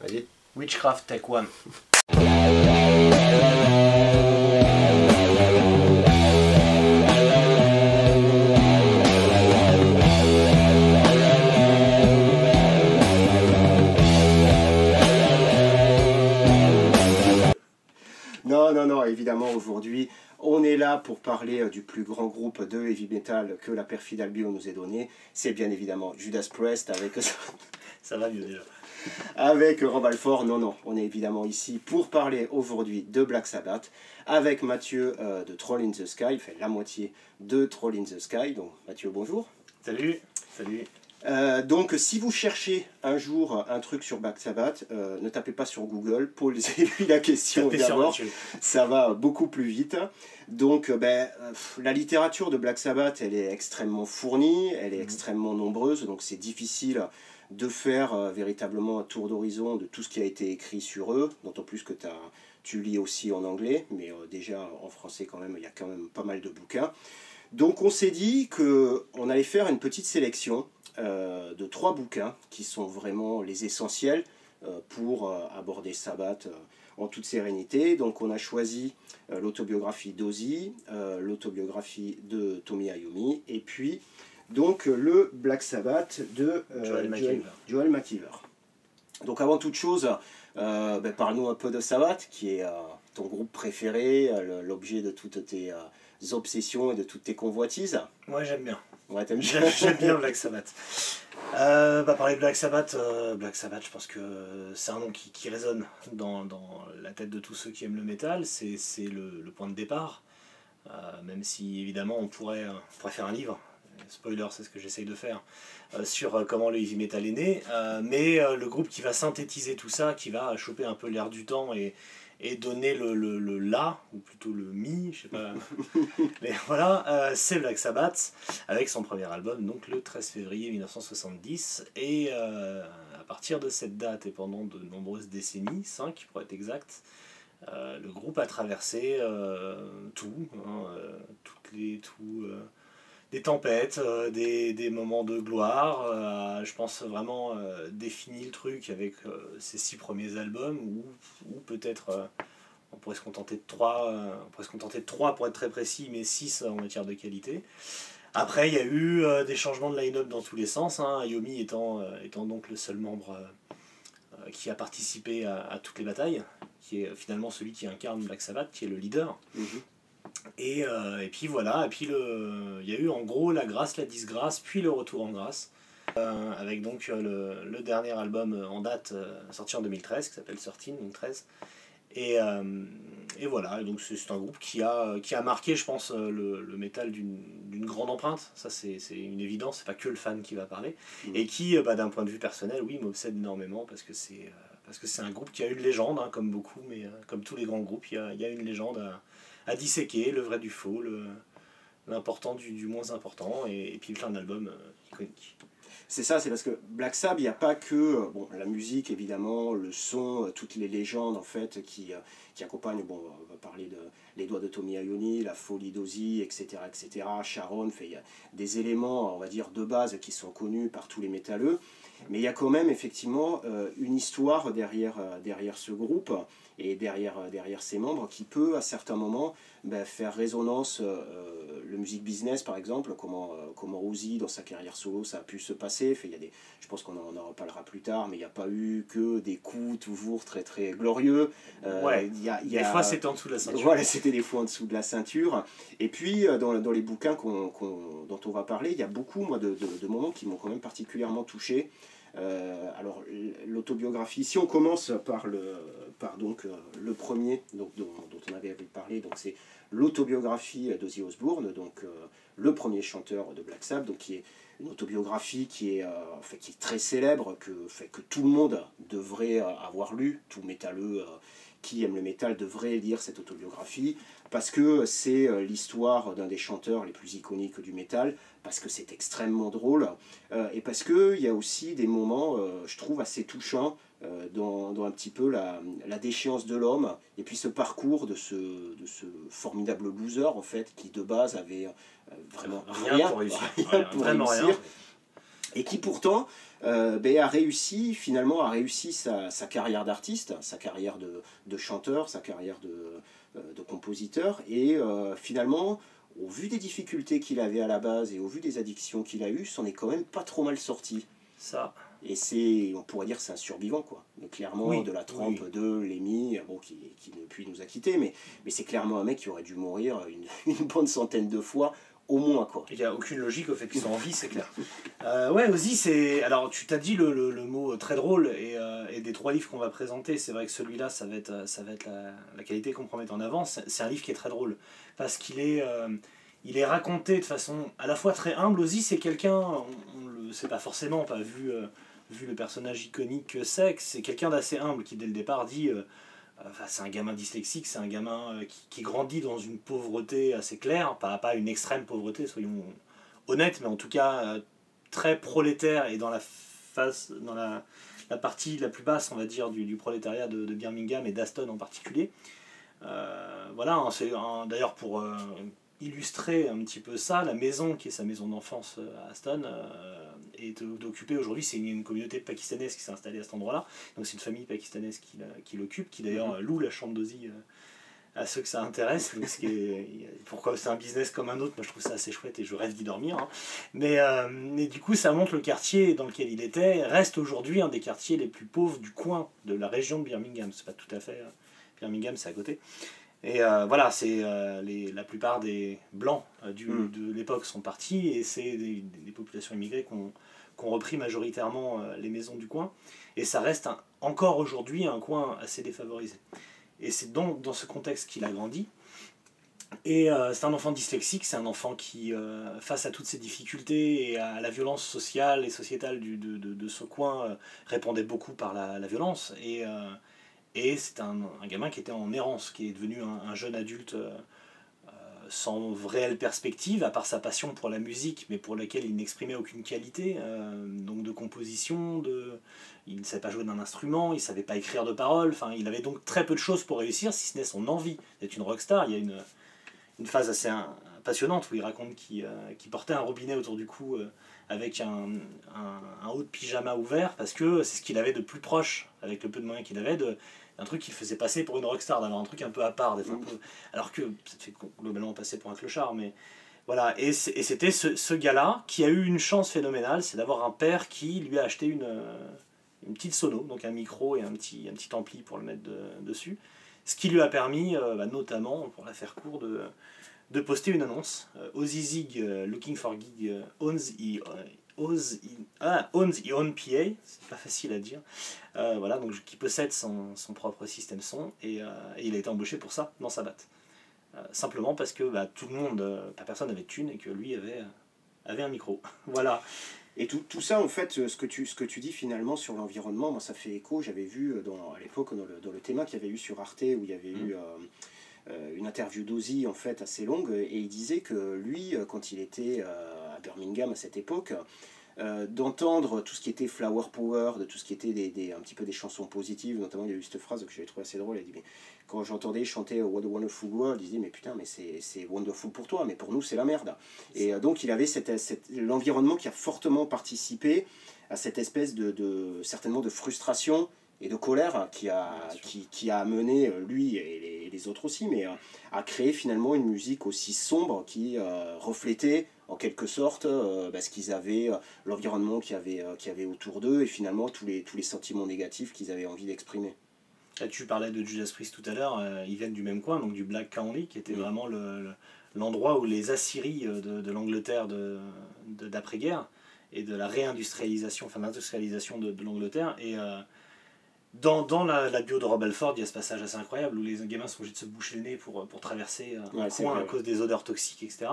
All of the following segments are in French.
Vas-y. Witchcraft Take One. Non, évidemment, aujourd'hui, on est là pour parler du plus grand groupe de heavy metal que la perfide Albion nous ait donné. C'est bien évidemment Judas Priest avec... Ça va mieux déjà. Avec Rob Halford. Non, on est évidemment ici pour parler aujourd'hui de Black Sabbath avec Mathieu de Troll in the Sky, il fait la moitié de Troll in the Sky. Donc Mathieu, bonjour. Salut. Donc si vous cherchez un jour un truc sur Black Sabbath, ne tapez pas sur Google, posez-lui la question d'abord, ça va beaucoup plus vite. Donc la littérature de Black Sabbath, elle est extrêmement fournie, elle est extrêmement nombreuse, donc c'est difficile de faire véritablement un tour d'horizon de tout ce qui a été écrit sur eux, d'autant plus que tu lis aussi en anglais, mais déjà en français quand même, il y a quand même pas mal de bouquins. Donc on s'est dit qu'on allait faire une petite sélection de 3 bouquins qui sont vraiment les essentiels pour aborder Sabbath en toute sérénité. Donc on a choisi l'autobiographie d'Ozzy, l'autobiographie de Tommy Iommi, et puis donc le Black Sabbath de Joel McIver. Donc avant toute chose, parle-nous un peu de Sabbath, qui est ton groupe préféré, l'objet de toutes tes obsessions et de toutes tes convoitises. Moi j'aime bien. Ouais, t'aimes bien. J'aime bien Black Sabbath. Parler de Black Sabbath, je pense que c'est un nom qui résonne dans la tête de tous ceux qui aiment le métal. C'est le point de départ. Même si évidemment on pourrait faire un livre. Spoiler, c'est ce que j'essaye de faire, sur comment le heavy metal est né, mais le groupe qui va synthétiser tout ça, qui va choper un peu l'air du temps et donner le là, ou plutôt le mi, je sais pas, mais voilà, c'est Black Sabbath, avec son premier album, donc le 13 février 1970, et à partir de cette date et pendant de nombreuses décennies, 5 pour être exact, le groupe a traversé des tempêtes, des moments de gloire, je pense vraiment défini le truc avec ces 6 premiers albums, ou peut-être on pourrait se contenter de 3, pour être très précis, mais 6 en matière de qualité. Après il y a eu des changements de line-up dans tous les sens, Iommi étant donc le seul membre qui a participé à toutes les batailles, qui est finalement celui qui incarne Black Sabbath, qui est le leader. Et puis voilà, et puis il y a eu en gros la grâce, la disgrâce, puis le retour en grâce, avec donc le dernier album en date sorti en 2013 qui s'appelle 13, donc 13. Et voilà, donc c'est un groupe qui a marqué, je pense, le métal d'une grande empreinte. Ça c'est une évidence, c'est pas que le fan qui va parler, et qui d'un point de vue personnel, oui, m'obsède énormément parce que c'est un groupe qui a une légende, comme beaucoup, mais comme tous les grands groupes, il y a une légende à disséquer, le vrai du faux, l'important du moins important, et puis plein d'albums iconiques. C'est ça, c'est parce que Black Sabbath, il n'y a pas que la musique évidemment, le son, toutes les légendes en fait qui accompagnent, on va parler de les doigts de Tommy Iommi, la folie d'Ozzy, etc., Sharon, il y a des éléments, on va dire, de base qui sont connus par tous les métalleux, mais il y a quand même effectivement une histoire derrière ce groupe et derrière ses membres qui peut à certains moments faire résonance le music business par exemple, comment Ozzy dans sa carrière solo ça a pu se passer. Je pense qu'on en reparlera plus tard, mais il n'y a pas eu que des coups toujours très très glorieux. Des fois c'était en dessous de la ceinture. Voilà, c'était des fois en dessous de la ceinture. Et puis dans les bouquins dont on va parler, il y a beaucoup de moments qui m'ont quand même particulièrement touché. Alors l'autobiographie, si on commence par le premier dont on avait parlé, donc c'est l'autobiographie d'Ozzy Osbourne, donc le premier chanteur de Black Sabbath, donc qui est une autobiographie qui est très célèbre, que tout le monde devrait avoir lu, tout métalleux qui aime le métal devrait lire cette autobiographie, parce que c'est l'histoire d'un des chanteurs les plus iconiques du métal, parce que c'est extrêmement drôle, et parce qu'il y a aussi des moments, je trouve, assez touchants dans un petit peu la déchéance de l'homme, et puis ce parcours de ce formidable loser, en fait, qui de base avait vraiment rien pour réussir. Vraiment rien. Et qui pourtant a réussi sa carrière d'artiste, sa carrière de chanteur, sa carrière de compositeur, et finalement, au vu des difficultés qu'il avait à la base et au vu des addictions qu'il a eues, s'en est quand même pas trop mal sorti. Ça. Et on pourrait dire que c'est un survivant, quoi. Mais clairement, oui, de la trempe de Lemmy, bon, qui depuis nous a quittés, mais c'est clairement un mec qui aurait dû mourir une bonne centaine de fois, au moins, quoi. Il n'y a aucune logique au fait qu'ils soient en vie, c'est clair. Ouais, Ozzy, c'est... Alors, tu t'as dit le mot très drôle, et des 3 livres qu'on va présenter, c'est vrai que celui-là, ça va être la qualité qu'on peut mettre en avant. C'est un livre qui est très drôle, parce qu'il est... il est raconté de façon à la fois très humble. Ozzy, c'est quelqu'un, on le sait pas forcément, pas vu le personnage iconique que c'est quelqu'un d'assez humble qui dès le départ dit c'est un gamin dyslexique, c'est un gamin qui grandit dans une pauvreté assez claire, pas une extrême pauvreté, soyons honnêtes, mais en tout cas très prolétaire, et dans la partie la plus basse, on va dire, du prolétariat de Birmingham et d'Aston en particulier. Voilà, c'est d'ailleurs pour illustrer un petit peu ça, la maison qui est sa maison d'enfance à Aston est occupée aujourd'hui, c'est une communauté pakistanaise qui s'est installée à cet endroit-là, donc c'est une famille pakistanaise qui l'occupe, qui d'ailleurs loue la chambre d'Ozzy à ceux que ça intéresse, pourquoi c'est un business comme un autre, moi je trouve ça assez chouette et je rêve d'y dormir, hein. Mais du coup ça montre le quartier dans lequel il était, reste aujourd'hui un des quartiers les plus pauvres du coin de la région de Birmingham, c'est pas tout à fait, Birmingham c'est à côté. Et voilà, la plupart des blancs de l'époque sont partis, et c'est des populations immigrées qui ont repris majoritairement les maisons du coin. Et ça reste encore aujourd'hui un coin assez défavorisé. Et c'est donc dans ce contexte qu'il a grandi. Et c'est un enfant dyslexique, c'est un enfant qui, face à toutes ces difficultés et à la violence sociale et sociétale de ce coin, répondait beaucoup par la violence. Et c'est un gamin qui était en errance, qui est devenu un jeune adulte sans réelle perspective, à part sa passion pour la musique, mais pour laquelle il n'exprimait aucune qualité, donc de composition, il ne savait pas jouer d'un instrument, il ne savait pas écrire de paroles, enfin, il avait donc très peu de choses pour réussir, si ce n'est son envie d'être une rockstar. Il y a une phase assez passionnante où il raconte qu'il portait un robinet autour du cou avec un haut de pyjama ouvert, parce que c'est ce qu'il avait de plus proche, avec le peu de moyens qu'il avait, un truc qu'il faisait passer pour une rockstar, d'avoir un truc un peu à part, alors que ça te fait globalement passer pour un clochard, mais voilà. Et c'était ce gars-là qui a eu une chance phénoménale, c'est d'avoir un père qui lui a acheté une petite sono, donc un micro et un petit ampli pour le mettre dessus, ce qui lui a permis, notamment, pour la faire court, de poster une annonce. Ozzy Zig looking for gig owns his own PA, c'est pas facile à dire. Voilà, donc qui possède son propre système son, et il a été embauché pour ça dans Sabbath. Simplement parce que tout le monde, personne n'avait de thune, et que lui avait un micro. Voilà. Et tout ça, en fait, ce que tu dis finalement sur l'environnement, moi ça fait écho, j'avais vu à l'époque dans le thème qu'il y avait eu sur Arte, où il y avait eu une interview d'Ozzy en fait assez longue, et il disait que lui, quand il était à Birmingham à cette époque, d'entendre tout ce qui était flower power, de tout ce qui était un petit peu des chansons positives, notamment il y a eu cette phrase que j'avais trouvé assez drôle, il a dit, mais quand j'entendais chanter What a Wonderful World, il disait mais putain, mais c'est wonderful pour toi, mais pour nous c'est la merde. Et donc il avait l'environnement qui a fortement participé à cette espèce certainement de frustration et de colère qui a amené lui et les autres aussi, mais à créer finalement une musique aussi sombre qui reflétait en quelque sorte ce qu'ils avaient, l'environnement qu'il y avait autour d'eux, et finalement tous les sentiments négatifs qu'ils avaient envie d'exprimer. Là, tu parlais de Judas Priest tout à l'heure, ils viennent du même coin, donc du Black Country, qui était vraiment l'endroit où les Assyries de l'Angleterre d'après-guerre, et de la réindustrialisation, enfin l'industrialisation de l'Angleterre, et dans la bio de Rob Halford, il y a ce passage assez incroyable où les gamins sont obligés de se boucher le nez pour traverser un coin à cause des odeurs toxiques, etc.,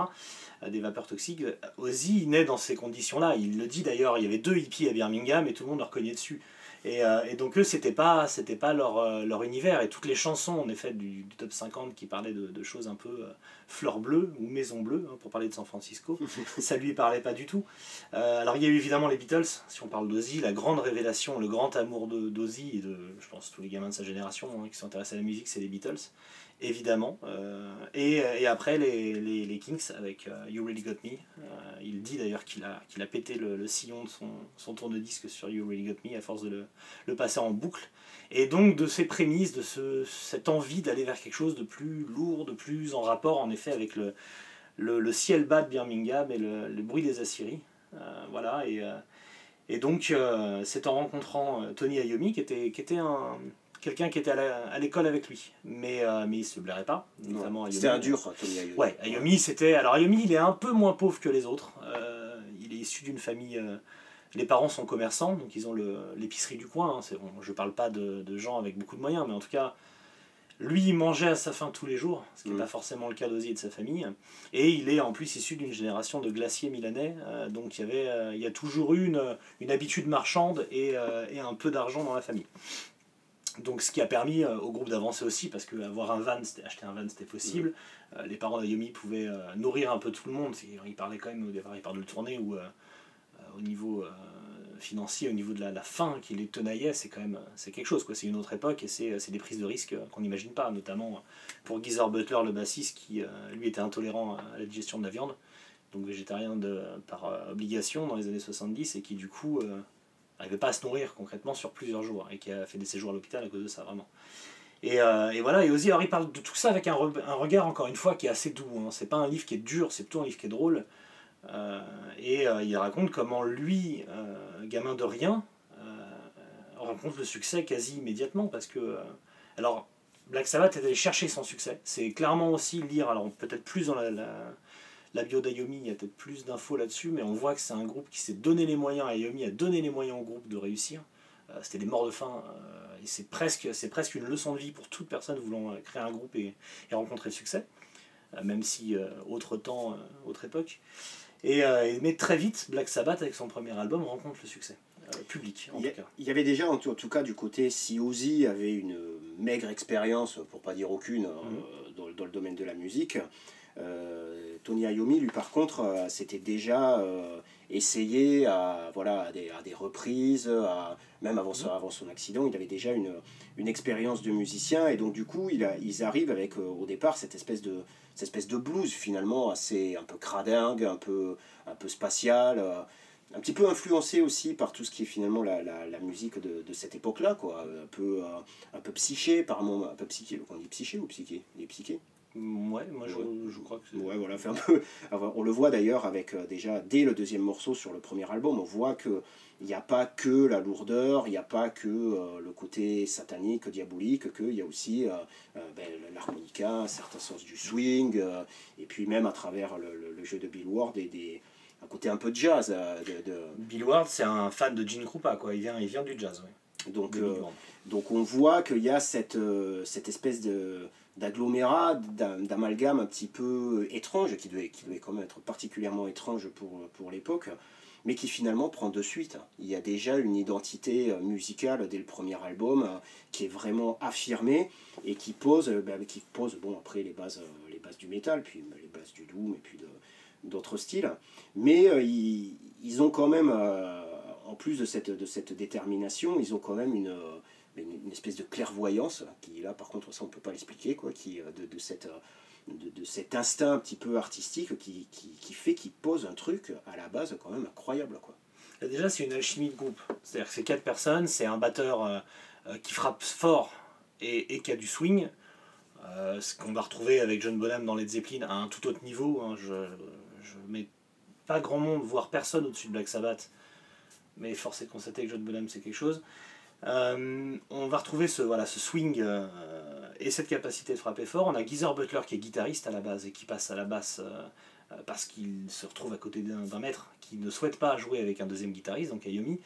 des vapeurs toxiques. Ozzy naît dans ces conditions-là. Il le dit d'ailleurs, il y avait 2 hippies à Birmingham et tout le monde leur cognait dessus. Et donc eux, c'était pas leur univers. Et toutes les chansons, en effet, du top 50 qui parlaient de choses un peu fleurs bleues ou maisons bleues, pour parler de San Francisco, ça lui parlait pas du tout. Alors il y a eu évidemment les Beatles, si on parle d'Ozzy, la grande révélation, le grand amour d'Ozzy, et je pense tous les gamins de sa génération qui sont intéressés à la musique, c'est les Beatles. évidemment. Et après, les Kinks avec You Really Got Me. Il dit d'ailleurs qu'il a pété le sillon de son tourne-disque sur You Really Got Me à force de le passer en boucle. Et donc de ces prémices, cette envie d'aller vers quelque chose de plus lourd, de plus en rapport en effet avec le ciel bas de Birmingham et le bruit des aciéries. Voilà, et donc c'est en rencontrant Tony Iommi qui était quelqu'un qui était à l'école avec lui, mais il se blairait pas, notamment C'était un dur, Tony Iommi. Ouais, Iommi c'était... Alors Iommi il est un peu moins pauvre que les autres, il est issu d'une famille... les parents sont commerçants, donc ils ont l'épicerie du coin, hein. Bon, je parle pas de gens avec beaucoup de moyens, mais en tout cas, lui il mangeait à sa faim tous les jours, ce qui n'est pas forcément le cas d'Ozzy et de sa famille, et il est en plus issu d'une génération de glaciers milanais, donc il y a toujours eu une habitude marchande et un peu d'argent dans la famille. Donc ce qui a permis au groupe d'avancer aussi, parce qu'avoir acheter un van c'était possible, les parents d'Iommi pouvaient nourrir un peu tout le monde, ils parlaient quand même au départ, ils parlent de tournée où au niveau financier, au niveau de la faim qui les tenaillait, c'est quelque chose, quoi. C'est une autre époque et c'est des prises de risques qu'on n'imagine pas, notamment pour Geezer Butler, le bassiste, qui lui était intolérant à la digestion de la viande, donc végétarien par obligation dans les années 70, et qui du coup n'arrivait pas à se nourrir concrètement sur plusieurs jours, et qui a fait des séjours à l'hôpital à cause de ça, vraiment. Et voilà, et Ozzy, alors il parle de tout ça avec un regard, encore une fois, qui est assez doux, hein. C'est pas un livre qui est dur, c'est plutôt un livre qui est drôle. Il raconte comment lui, gamin de rien, rencontre le succès quasi immédiatement, parce que alors Black Sabbath est allé chercher son succès, c'est clairement aussi lire, alors peut-être plus dans la bio d'Iommi, il y a peut-être plus d'infos là-dessus, mais on voit que c'est un groupe qui s'est donné les moyens, Iommi a donné les moyens au groupe de réussir, c'était des morts de faim, et c'est presque une leçon de vie pour toute personne voulant créer un groupe et rencontrer le succès, même si autre temps, autre époque. Mais très vite, Black Sabbath, avec son premier album, rencontre le succès public, en tout cas. Il y avait déjà, en tout cas, du côté, si Ozzy avait une maigre expérience, pour pas dire aucune, dans le domaine de la musique, Tony Iommi, lui, par contre, s'était déjà essayé à des reprises, même avant son accident, il avait déjà une expérience de musicien, et donc du coup, ils arrivent avec, au départ, cette espèce de blues, finalement, un peu cradingue, un peu spatial, un petit peu influencé aussi par tout ce qui est finalement la musique de cette époque-là, quoi. Un peu psyché, par moment, un peu psyché. On dit psyché ou psyché? Il est psyché. Ouais, moi je crois que c'est... Ouais, voilà, fait un peu... On le voit d'ailleurs avec déjà, dès le deuxième morceau sur le premier album, on voit qu'il n'y a pas que la lourdeur, il n'y a pas que le côté satanique, diabolique, qu'il y a aussi l'harmonica, un certain sens du swing, et puis même à travers le jeu de Bill Ward, un côté un peu de jazz. Bill Ward, c'est un fan de Gene Krupa, quoi. Il vient du jazz, ouais. Donc on voit qu'il y a cette espèce d'agglomérat, d'amalgame un petit peu étrange, qui devait quand même être particulièrement étrange pour l'époque, mais qui finalement prend de suite. Il y a déjà une identité musicale dès le premier album qui est vraiment affirmée et qui pose après les bases du métal, puis les bases du doom et puis d'autres styles. Mais ils ont quand même, en plus de cette détermination, ils ont quand même une espèce de clairvoyance qui, là par contre, ça on peut pas l'expliquer, quoi, de cet instinct un petit peu artistique qui fait qu'ils posent un truc à la base quand même incroyable, quoi. Déjà, c'est une alchimie de groupe, c'est-à-dire que c'est 4 personnes, c'est un batteur qui frappe fort et qui a du swing, ce qu'on va retrouver avec John Bonham dans Led Zeppelin à un tout autre niveau, hein. Je mets pas grand monde, voire personne au-dessus de Black Sabbath, mais force est de constater que John Bonham c'est quelque chose. On va retrouver ce swing et cette capacité de frapper fort. On a Geezer Butler qui est guitariste à la base et qui passe à la basse parce qu'il se retrouve à côté d'un maître qui ne souhaite pas jouer avec un deuxième guitariste, donc Iommi,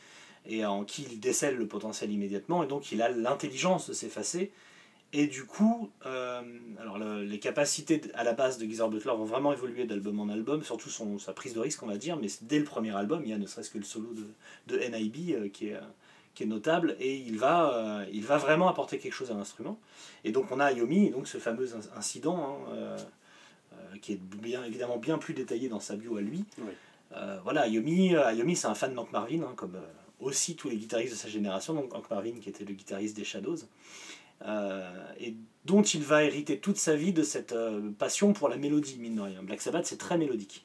et en qui il décèle le potentiel immédiatement, et donc il a l'intelligence de s'effacer. Et du coup, les capacités à la base de Geezer Butler vont vraiment évoluer d'album en album, surtout sa prise de risque, on va dire, mais dès le premier album, il y a ne serait-ce que le solo de NIB qui est notable, et il va vraiment apporter quelque chose à l'instrument. Et donc on a Iommi, donc ce fameux incident, qui est évidemment bien plus détaillé dans sa bio à lui. Oui. Iommi c'est un fan d'Hank Marvin, comme aussi tous les guitaristes de sa génération, donc Hank Marvin qui était le guitariste des Shadows. et dont il va hériter toute sa vie de cette passion pour la mélodie, mine de rien. Black Sabbath, c'est très mélodique.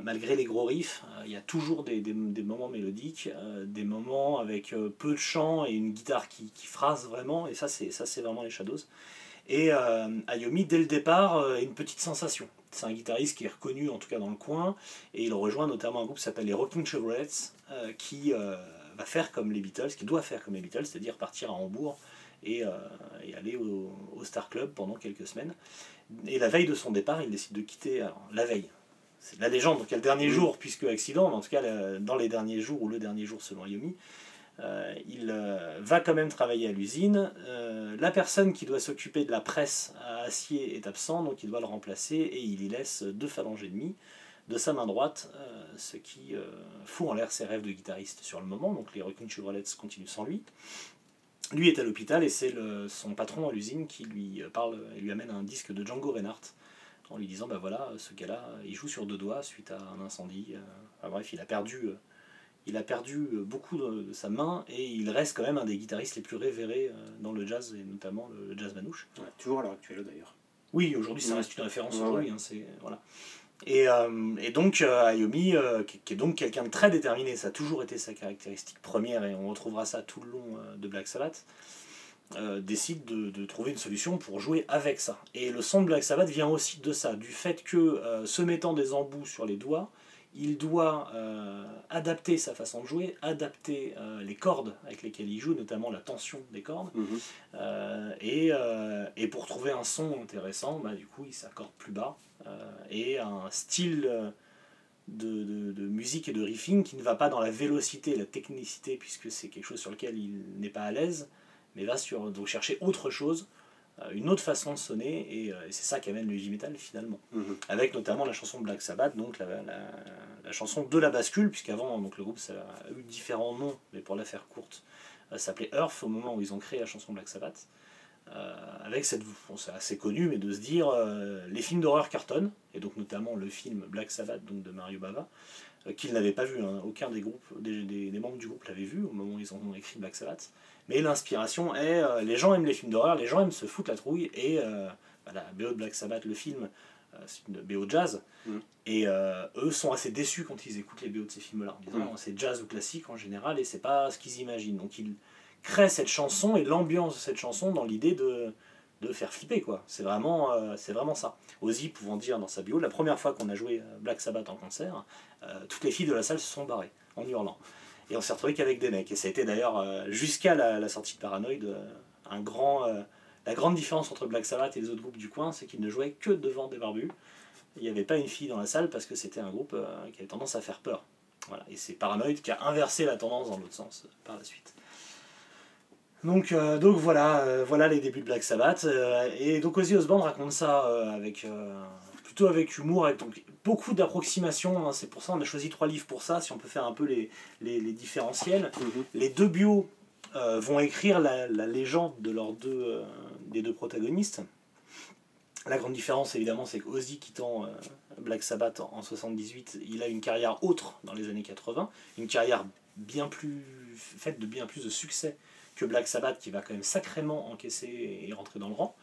Malgré les gros riffs, il y a toujours des moments mélodiques, des moments avec peu de chant et une guitare qui phrase vraiment, et ça c'est vraiment les Shadows. Et Iommi, dès le départ, est une petite sensation. C'est un guitariste qui est reconnu, en tout cas dans le coin, et il rejoint notamment un groupe qui s'appelle les Rocking Chevrolets, qui va faire comme les Beatles, qui doit faire comme les Beatles, c'est-à-dire partir à Hambourg et aller au Star Club pendant quelques semaines. Et la veille de son départ, il décide de quitter, alors la veille, c'est la légende, donc il y a le dernier jour, puisque accident, mais en tout cas dans les derniers jours, ou le dernier jour selon Iommi, il va quand même travailler à l'usine. La personne qui doit s'occuper de la presse à acier est absent, donc il doit le remplacer, et il y laisse 2 phalanges et demie de sa main droite, ce qui fout en l'air ses rêves de guitariste sur le moment, donc les Rocking Chevrolets continuent sans lui. Lui est à l'hôpital et c'est son patron à l'usine qui lui parle et lui amène un disque de Django Reinhardt en lui disant bah voilà, ce gars-là, il joue sur 2 doigts suite à un incendie. Enfin, bref, il a perdu beaucoup de sa main et il reste quand même un des guitaristes les plus révérés dans le jazz et notamment le jazz manouche. Ouais, toujours à l'heure actuelle d'ailleurs. Oui, aujourd'hui ça reste une référence aujourd'hui. Hein, voilà. Et donc Iommi, qui est donc quelqu'un de très déterminé, ça a toujours été sa caractéristique première et on retrouvera ça tout le long de Black Sabbath, décide de trouver une solution pour jouer avec ça. Et le son de Black Sabbath vient aussi de ça, du fait que se mettant des embouts sur les doigts, il doit adapter sa façon de jouer, adapter les cordes avec lesquelles il joue, notamment la tension des cordes, et pour trouver un son intéressant, bah, du coup il s'accorde plus bas, et un style de musique et de riffing qui ne va pas dans la vélocité et la technicité, puisque c'est quelque chose sur lequel il n'est pas à l'aise, mais va donc chercher autre chose, une autre façon de sonner, et c'est ça qui amène le heavy metal finalement. Avec notamment la chanson de Black Sabbath, donc la chanson de la bascule, puisqu'avant donc, le groupe ça a eu différents noms, mais pour la faire courte, ça s'appelait Earth au moment où ils ont créé la chanson Black Sabbath. Avec cette, bon, c'est assez connu, mais de se dire les films d'horreur cartonnent, et donc notamment le film Black Sabbath donc de Mario Bava, qu'ils n'avaient pas vu, hein. Aucun des groupes, des membres du groupe l'avait vu au moment où ils ont écrit Black Sabbath. Mais l'inspiration est, les gens aiment les films d'horreur, les gens aiment se foutre la trouille, et la BO de Black Sabbath, le film, c'est une BO jazz, et eux sont assez déçus quand ils écoutent les BO de ces films-là, en disant c'est jazz ou classique en général, et c'est pas ce qu'ils imaginent. Donc ils créent cette chanson et l'ambiance de cette chanson dans l'idée de faire flipper, quoi. C'est vraiment ça. Ozzy pouvant dire dans sa bio, la première fois qu'on a joué Black Sabbath en concert, toutes les filles de la salle se sont barrées en hurlant. Et on s'est retrouvé qu'avec des mecs. Et ça a été d'ailleurs, jusqu'à la sortie de Paranoid, la grande différence entre Black Sabbath et les autres groupes du coin, c'est qu'ils ne jouaient que devant des barbus. Il n'y avait pas une fille dans la salle parce que c'était un groupe qui avait tendance à faire peur. Voilà. Et c'est Paranoid qui a inversé la tendance dans l'autre sens par la suite. Donc voilà les débuts de Black Sabbath. Et donc Ozzy Osbourne raconte ça plutôt avec humour, avec donc beaucoup d'approximations, hein. C'est pour ça qu'on a choisi 3 livres pour ça, si on peut faire un peu les différentiels. Les 2 bios vont écrire la légende de des 2 protagonistes. La grande différence évidemment c'est qu'Ozzy quittant Black Sabbath en 78, il a une carrière autre dans les années 80, une carrière faite de bien plus de succès que Black Sabbath, qui va quand même sacrément encaisser et rentrer dans le rang.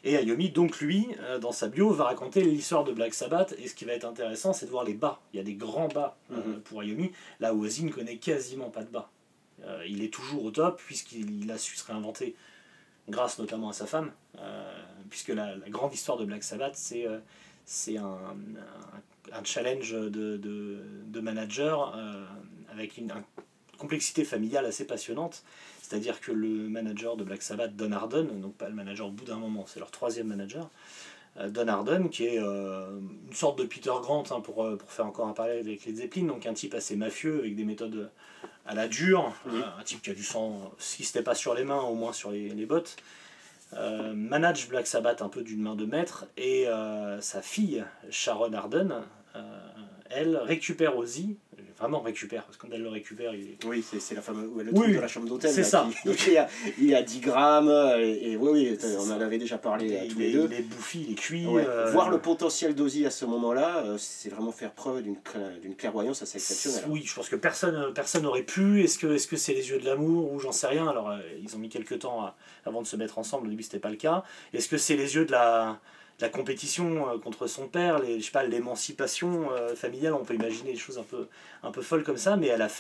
Et Iommi, donc lui, dans sa bio, va raconter l'histoire de Black Sabbath, et ce qui va être intéressant, c'est de voir les bas. Il y a des grands bas pour Iommi, là où Ozzy ne connaît quasiment pas de bas. Il est toujours au top, puisqu'il a su se réinventer, grâce notamment à sa femme, puisque la grande histoire de Black Sabbath, c'est un challenge de manager avec une complexité familiale assez passionnante. C'est-à-dire que le manager de Black Sabbath, Don Arden, donc pas le manager au bout d'un moment, c'est leur 3e manager, Don Arden, qui est une sorte de Peter Grant, hein, pour faire encore un parallèle avec les Zeppelin, donc un type assez mafieux avec des méthodes à la dure, un type qui a du sang, si c'était pas sur les mains, au moins sur les bottes, manage Black Sabbath un peu d'une main de maître, et sa fille, Sharon Arden, elle récupère Ozzy, vraiment récupère, parce que quand elle le récupère, il est... Oui, c'est le truc de la chambre d'hôtel. C'est ça. Il y a 10 grammes, et oui, on en avait déjà parlé tous les deux. Il est bouffi, il est cuit. Ouais. Voir le potentiel d'Ozzy à ce moment-là, c'est vraiment faire preuve d'une clairvoyance assez exceptionnelle. Oui, je pense que personne n'aurait pu. Est-ce que c'est les yeux de l'amour, ou j'en sais rien. Alors, ils ont mis quelques temps avant de se mettre ensemble, au début c'était pas le cas. Est-ce que c'est les yeux de la compétition contre son père, je sais pas, l'émancipation familiale, on peut imaginer des choses un peu folles comme ça, mais elle a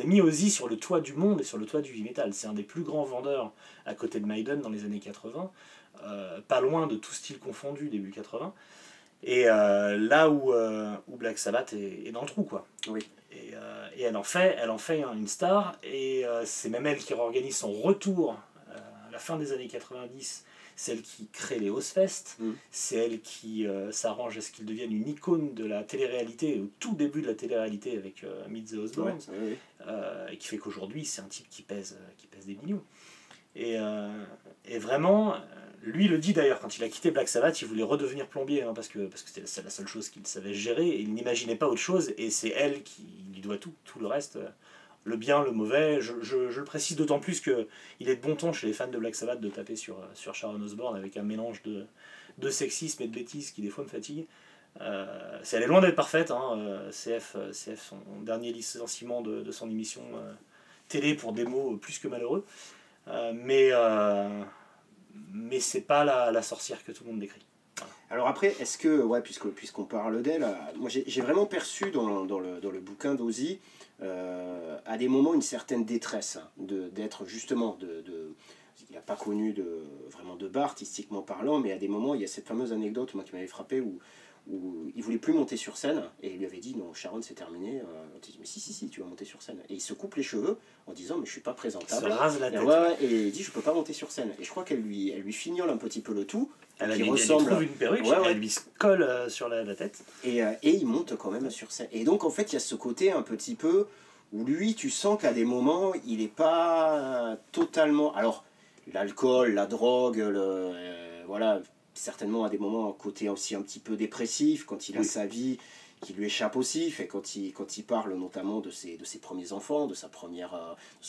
mis Ozzy sur le toit du monde et sur le toit du heavy metal. C'est un des plus grands vendeurs à côté de Maiden dans les années 80, pas loin de tout style confondu, début 80, et là où Black Sabbath est dans le trou, quoi. Oui. Et elle en fait une star, et c'est même elle qui réorganise son retour à la fin des années 90. C'est elle qui crée les Ozzfest, c'est elle qui s'arrange à ce qu'ils deviennent une icône de la télé-réalité, au tout début de la télé-réalité avec Meet the Osbournes, et qui fait qu'aujourd'hui c'est un type qui pèse des millions. Et vraiment, lui le dit d'ailleurs, quand il a quitté Black Sabbath, il voulait redevenir plombier, parce que c'était la seule chose qu'il savait gérer, et il n'imaginait pas autre chose, et c'est elle qui lui doit tout le reste. Le bien, le mauvais, je le précise d'autant plus qu'il est de bon ton chez les fans de Black Sabbath de taper sur Sharon Osbourne avec un mélange de sexisme et de bêtises qui des fois me fatigue. Elle est loin d'être parfaite, CF, son dernier licenciement de son émission télé pour des mots plus que malheureux, mais c'est pas la sorcière que tout le monde décrit. Voilà. Alors après, est-ce que, puisqu'on parle d'elle, moi j'ai vraiment perçu dans le bouquin d'Ozzy, à des moments une certaine détresse, d'être justement, il n'a pas connu vraiment de bar artistiquement parlant, mais à des moments il y a cette fameuse anecdote moi, qui m'avait frappé où il voulait plus monter sur scène, et il lui avait dit non, Sharon, c'est terminé. On dit mais si tu vas monter sur scène, et il se coupe les cheveux en disant mais je suis pas présentable, il se rase la tête, et il dit je peux pas monter sur scène, et je crois qu'elle lui fignole un petit peu le tout. Elle lui trouve une perruque, elle lui colle sur la tête. Et il monte quand même sur scène. Et donc en fait il y a ce côté un petit peu où lui tu sens qu'à des moments il n'est pas totalement... Alors l'alcool, la drogue, voilà, certainement à des moments un côté aussi un petit peu dépressif, quand il a sa vie qui lui échappe aussi, fait quand il parle notamment de ses premiers enfants, de son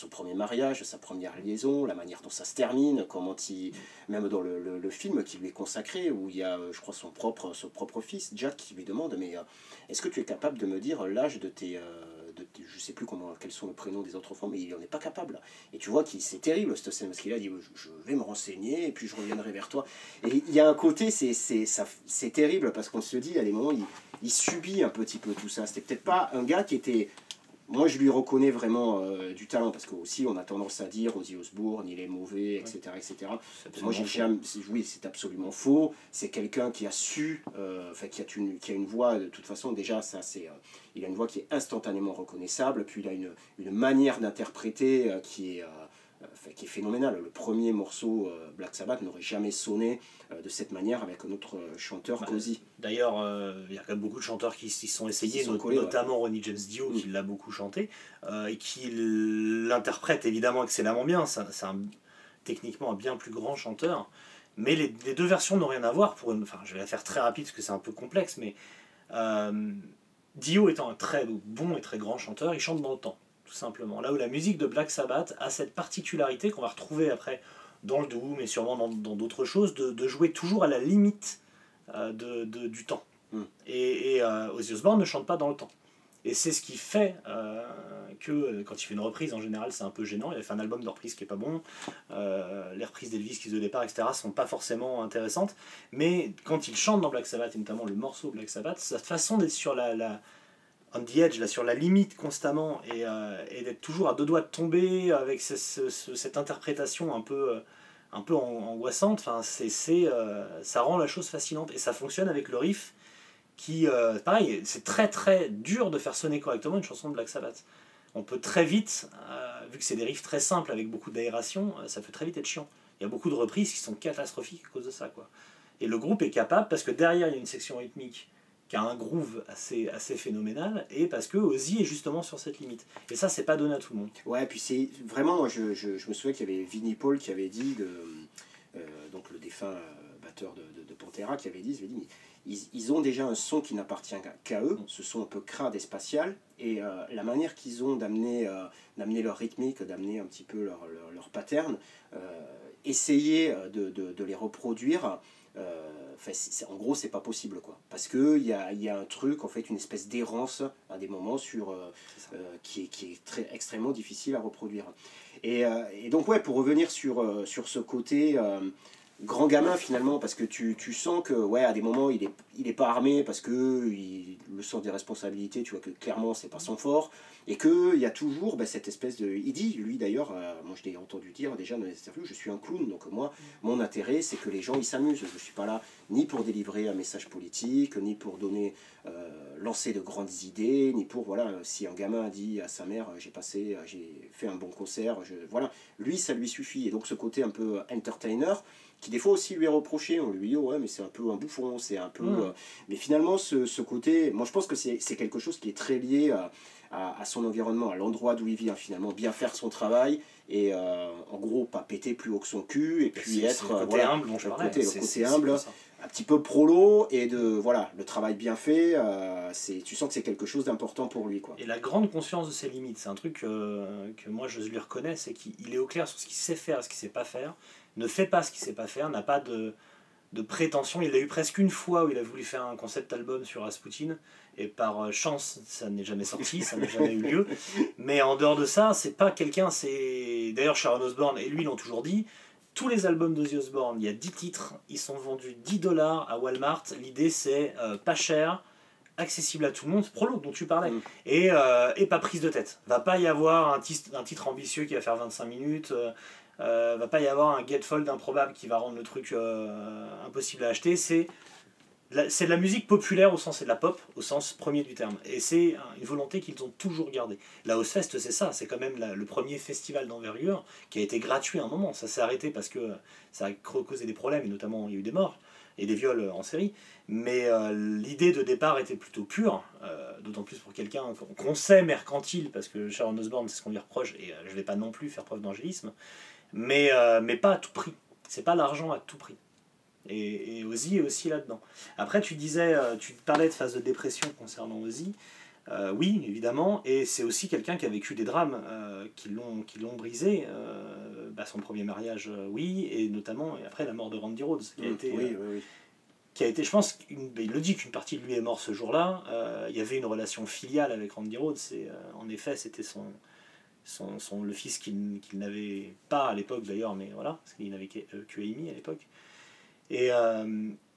premier mariage, de sa première liaison, la manière dont ça se termine, même dans le film qui lui est consacré, où il y a, je crois, son propre fils, Jack, qui lui demande, mais est-ce que tu es capable de me dire l'âge de tes... je sais plus quels sont les prénoms des autres enfants, mais il n'en est pas capable. Et tu vois que c'est terrible cette scène, parce qu'il a dit je vais me renseigner et puis je reviendrai vers toi. Et il y a un côté, c'est terrible, parce qu'on se dit à des moments, il subit un petit peu tout ça. C'était peut-être pas un gars qui était... Moi je lui reconnais vraiment du talent, parce qu'aussi on a tendance à dire Ozzy Osbourne il est mauvais, etc. etc. Moi oui, c'est absolument faux. C'est quelqu'un qui a su, qui a une voix, de toute façon déjà ça c'est... il a une voix qui est instantanément reconnaissable, puis il a une manière d'interpréter qui est phénoménale. Le premier morceau Black Sabbath n'aurait jamais sonné de cette manière avec un autre chanteur qu'Ozzy. D'ailleurs, il y a quand même beaucoup de chanteurs qui s'y sont essayés, notamment Ronnie James Dio qui l'a beaucoup chanté, et qui l'interprète évidemment excellemment bien. C'est techniquement un bien plus grand chanteur, mais les deux versions n'ont rien à voir. Enfin, je vais la faire très rapide parce que c'est un peu complexe, mais Dio étant un très bon et très grand chanteur, il chante dans le temps, tout simplement. Là où la musique de Black Sabbath a cette particularité qu'on va retrouver après dans le doom, mais sûrement dans d'autres choses, de jouer toujours à la limite du temps. Et Ozzy Osbourne ne chante pas dans le temps. Et c'est ce qui fait que quand il fait une reprise, en général, c'est un peu gênant. Il a fait un album de reprise qui est pas bon. Les reprises d'Elvis qui se départ, etc., sont pas forcément intéressantes. Mais quand il chante dans Black Sabbath, et notamment le morceau Black Sabbath, sa façon d'être sur on the edge, là, sur la limite constamment, et d'être toujours à deux doigts de tomber avec cette interprétation un peu angoissante, enfin, ça rend la chose fascinante, et ça fonctionne avec le riff qui, pareil, c'est très très dur de faire sonner correctement une chanson de Black Sabbath. On peut très vite, vu que c'est des riffs très simples avec beaucoup d'aération, ça peut très vite être chiant. Il y a beaucoup de reprises qui sont catastrophiques à cause de ça, quoi. Et le groupe est capable, parce que derrière il y a une section rythmique qui a un groove assez phénoménal, et parce que Ozzy est justement sur cette limite. Et ça, c'est pas donné à tout le monde. Ouais, puis c'est vraiment, je me souviens qu'il y avait Vinnie Paul qui avait dit, donc le défunt fondateurs de Pantera, qui avait dit ils ont déjà un son qui n'appartient qu'à eux, ce son un peu crade et spatial, et la manière qu'ils ont d'amener leur rythmique, d'amener un petit peu leur pattern, essayer de les reproduire, en gros c'est pas possible, quoi, parce qu'il y a un truc, en fait, une espèce d'errance à des moments qui est extrêmement difficile à reproduire. Et donc ouais, pour revenir sur ce côté grand gamin, finalement, parce que tu sens que ouais, à des moments il est pas armé, parce que le sens des responsabilités, tu vois que clairement c'est pas son fort, et qu'il y a toujours cette espèce de... Il dit, lui d'ailleurs, moi je l'ai entendu dire déjà dans les interviews, je suis un clown, donc moi, mon intérêt c'est que les gens ils s'amusent, je suis pas là ni pour délivrer un message politique, ni pour lancer de grandes idées, ni pour, voilà, si un gamin a dit à sa mère, j'ai fait un bon concert, voilà, lui ça lui suffit. Et donc ce côté un peu entertainer, qui des fois aussi lui est reproché, on lui dit ouais, mais c'est un peu un bouffon, c'est un peu... mais finalement ce côté, moi je pense que c'est quelque chose qui est très lié à son environnement, à l'endroit d'où il vient, finalement, bien faire son travail, et en gros pas péter plus haut que son cul, et puis être... le côté humble dont je parlais. Le côté humble, un petit peu prolo, et voilà, le travail bien fait, tu sens que c'est quelque chose d'important pour lui, quoi. Et la grande conscience de ses limites, c'est un truc que moi je lui reconnais, c'est qu'il est au clair sur ce qu'il sait faire et ce qu'il sait pas faire, ne fait pas ce qu'il sait pas faire, n'a pas de prétention. Il a eu presque une fois où il a voulu faire un concept album sur Rasputin, et par chance ça n'est jamais sorti, ça n'a jamais eu lieu, mais en dehors de ça, c'est pas quelqu'un, c'est... D'ailleurs Sharon Osbourne et lui l'ont toujours dit, tous les albums d'Ozzy Osbourne, il y a 10 titres, ils sont vendus $10 à Walmart, l'idée c'est pas cher, accessible à tout le monde, prolo dont tu parlais, et pas prise de tête. Va pas y avoir un titre ambitieux qui va faire 25 minutes, va pas y avoir un Gatefold improbable qui va rendre le truc impossible à acheter. C'est de la musique populaire au sens, c'est de la pop au sens premier du terme, et c'est une volonté qu'ils ont toujours gardée. La Ozzfest, c'est ça, c'est quand même le premier festival d'envergure qui a été gratuit à un moment. Ça s'est arrêté parce que ça a causé des problèmes, et notamment il y a eu des morts et des viols en série, mais l'idée de départ était plutôt pure, d'autant plus pour quelqu'un qu'on sait mercantile, parce que Sharon Osbourne, c'est ce qu'on lui reproche, et je vais pas non plus faire preuve d'angélisme, mais pas à tout prix. C'est pas l'argent à tout prix. Et Ozzy est aussi là-dedans. Après, tu parlais de phase de dépression concernant Ozzy. Oui, évidemment, et c'est aussi quelqu'un qui a vécu des drames qui l'ont brisé. Son premier mariage, oui, et notamment et après la mort de Randy Rhoads, qui a été, je pense, il le dit qu'une partie de lui est mort ce jour-là. Il y avait une relation filiale avec Randy Rhoads, et en effet, c'était le fils qu'il n'avait pas à l'époque d'ailleurs, mais voilà, parce qu'il n'avait qu'Amy à l'époque. Et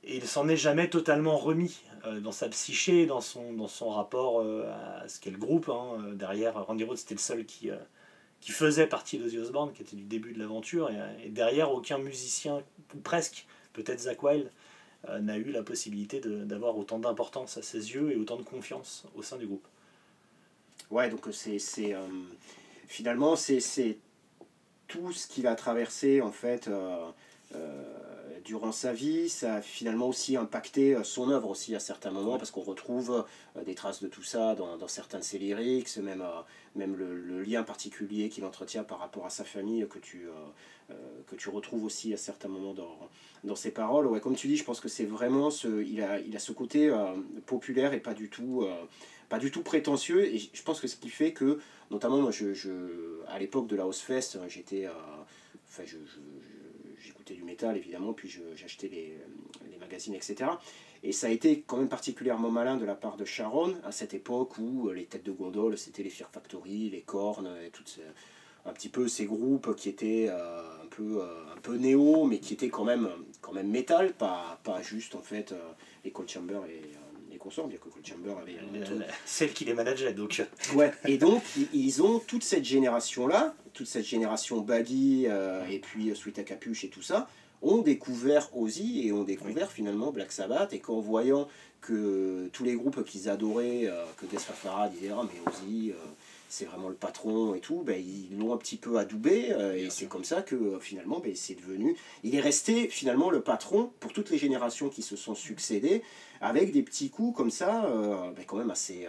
il s'en est jamais totalement remis dans sa psyché, dans son rapport à ce qu'est le groupe. Derrière, Randy Rhoads, c'était le seul qui faisait partie d'Ozzy Osbourne, qui était du début de l'aventure, et derrière, aucun musicien, ou presque, peut-être Zakk Wylde, n'a eu la possibilité d'avoir autant d'importance à ses yeux et autant de confiance au sein du groupe. Ouais, donc finalement, c'est tout ce qu'il a traversé, en fait, durant sa vie. Ça a finalement aussi impacté son œuvre aussi à certains moments, parce qu'on retrouve des traces de tout ça dans certains de ses lyrics, même le lien particulier qu'il entretient par rapport à sa famille que tu retrouves aussi à certains moments dans ses paroles. Ouais, comme tu dis, je pense que c'est vraiment il a ce côté populaire et pas du tout prétentieux, et je pense que ce qui fait que, notamment moi, à l'époque de la Ozzfest, j'étais j'écoutais du métal évidemment, puis j'achetais les magazines, etc. Et ça a été quand même particulièrement malin de la part de Sharon, à cette époque où les têtes de gondole, c'était les Fear Factory, les Korn, et un petit peu ces groupes qui étaient un peu néo, mais qui étaient quand même métal, pas juste en fait les Cold Chamber et consorts, bien que Cold Chamber avait... Celle qui les manageait, donc... Ouais, et donc ils ont toute cette génération-là, toute cette génération Baggy, et puis Sweet à Capuche et tout ça, ont découvert Ozzy et ont découvert finalement Black Sabbath, et qu'en voyant que tous les groupes qu'ils adoraient, que Death Farah disait « Ah mais Ozzy, c'est vraiment le patron et tout, ben, ils l'ont un petit peu adoubé, et c'est comme ça que finalement ben, c'est devenu, il est resté finalement le patron pour toutes les générations qui se sont succédées, avec des petits coups comme ça, ben, quand même assez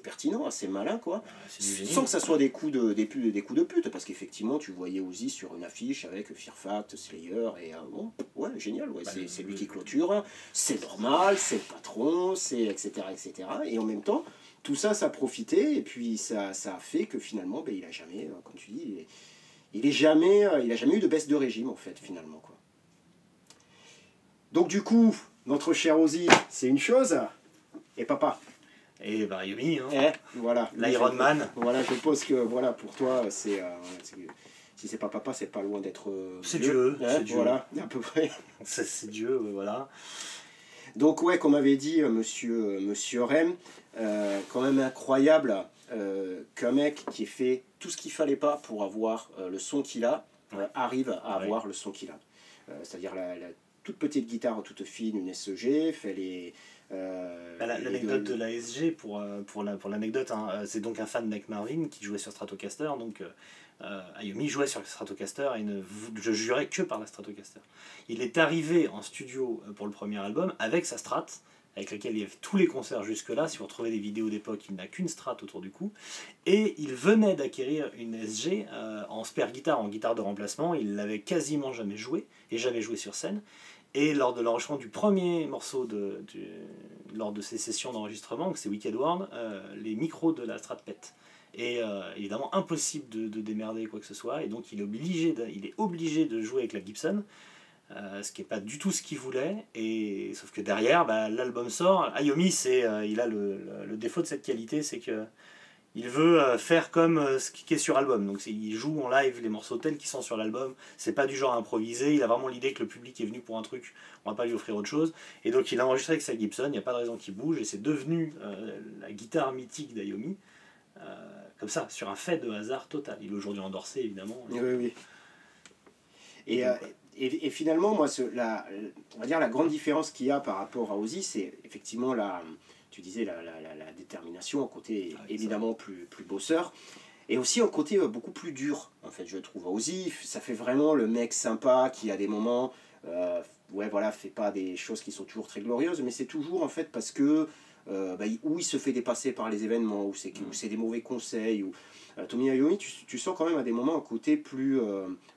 pertinents, assez malins, quoi, sans que ça soit des coups de pute, parce qu'effectivement tu voyais Ozzy sur une affiche avec Fear Factor, Slayer, et bon, ouais, génial, ouais, c'est lui qui clôture, c'est normal, c'est le patron, c'est etc., et en même temps, tout ça, ça a profité, et puis ça a fait que finalement, ben, il a jamais, comme tu dis, il a jamais eu de baisse de régime, en fait, finalement, quoi. Donc du coup, notre cher Ozzy, c'est une chose, et papa. Et bah Yomi, hein. Voilà. L'Iron Man. Voilà, je pense que voilà, pour toi, si c'est pas papa, c'est pas loin d'être... c'est Dieu, c'est Dieu. Voilà, à peu près. C'est Dieu, voilà. Donc ouais, comme avait dit monsieur Rem, quand même incroyable qu'un mec qui ait fait tout ce qu'il fallait pas pour avoir le son qu'il a, arrive à avoir le son qu'il a. C'est-à-dire la toute petite guitare toute fine, une SEG, fait les... l'anecdote de la SG, pour l'anecdote, hein, c'est donc un fan de Nick Marvin qui jouait sur Stratocaster, donc Iommi jouait sur le Stratocaster et je jurais que par la Stratocaster. Il est arrivé en studio pour le premier album avec sa Strat, avec laquelle il y avait tous les concerts jusque-là. Si vous retrouvez des vidéos d'époque, il n'a qu'une Strat autour du cou. Et il venait d'acquérir une SG en spare guitare, en guitare de remplacement. Il l'avait quasiment jamais joué, et jamais joué sur scène. Et lors de l'enregistrement du premier morceau lors de ces sessions d'enregistrement, que c'est Wicked World, les micros de la Strat pètent. Et évidemment impossible de démerder quoi que ce soit, et donc il est obligé de jouer avec la Gibson, ce qui n'est pas du tout ce qu'il voulait, et sauf que derrière, bah, l'album sort. Iommi, il a le défaut de cette qualité, c'est que il veut faire comme ce qui est sur album, donc il joue en live les morceaux tels qu'ils sont sur l'album, c'est pas du genre improvisé, il a vraiment l'idée que le public est venu pour un truc, on va pas lui offrir autre chose, et donc il a enregistré avec sa Gibson, il n'y a pas de raison qu'il bouge, et c'est devenu la guitare mythique d'Iommi, comme ça, sur un fait de hasard total. Il est aujourd'hui endorsé, évidemment. Oui. Et finalement, moi, on va dire la grande différence qu'il y a par rapport à Ozzy, c'est effectivement tu disais la détermination, un côté évidemment plus bosseur, et aussi un côté beaucoup plus dur, en fait, je trouve. Ozzy, ça fait vraiment le mec sympa qui, à des moments, fait pas des choses qui sont toujours très glorieuses, mais c'est toujours, en fait, parce que où il se fait dépasser par les événements, où c'est des mauvais conseils, ou Tommy Iommi, tu sens quand même à des moments un côté plus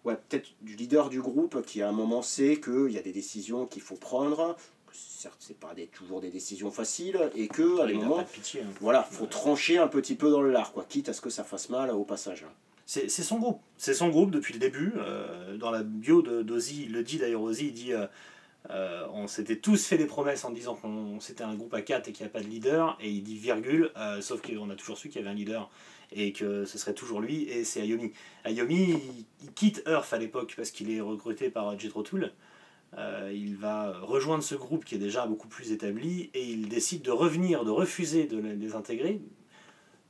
peut-être du leader du groupe, qui à un moment sait qu'il y a des décisions qu'il faut prendre, certes c'est pas toujours des décisions faciles, et que à des moments pitié, hein. Voilà, faut trancher un petit peu dans le lard, quoi, quitte à ce que ça fasse mal au passage. C'est son groupe, depuis le début. Dans la bio d'Ozzy, il le dit d'ailleurs, Ozzy, il dit on s'était tous fait des promesses en disant qu'on c'était un groupe à 4 et qu'il n'y a pas de leader, et il dit virgule, sauf qu'on a toujours su qu'il y avait un leader et que ce serait toujours lui, et c'est Iommi. Iommi, il quitte Earth à l'époque parce qu'il est recruté par Jethro Tull. Il va rejoindre ce groupe qui est déjà beaucoup plus établi, et il décide de revenir, de refuser de les intégrer,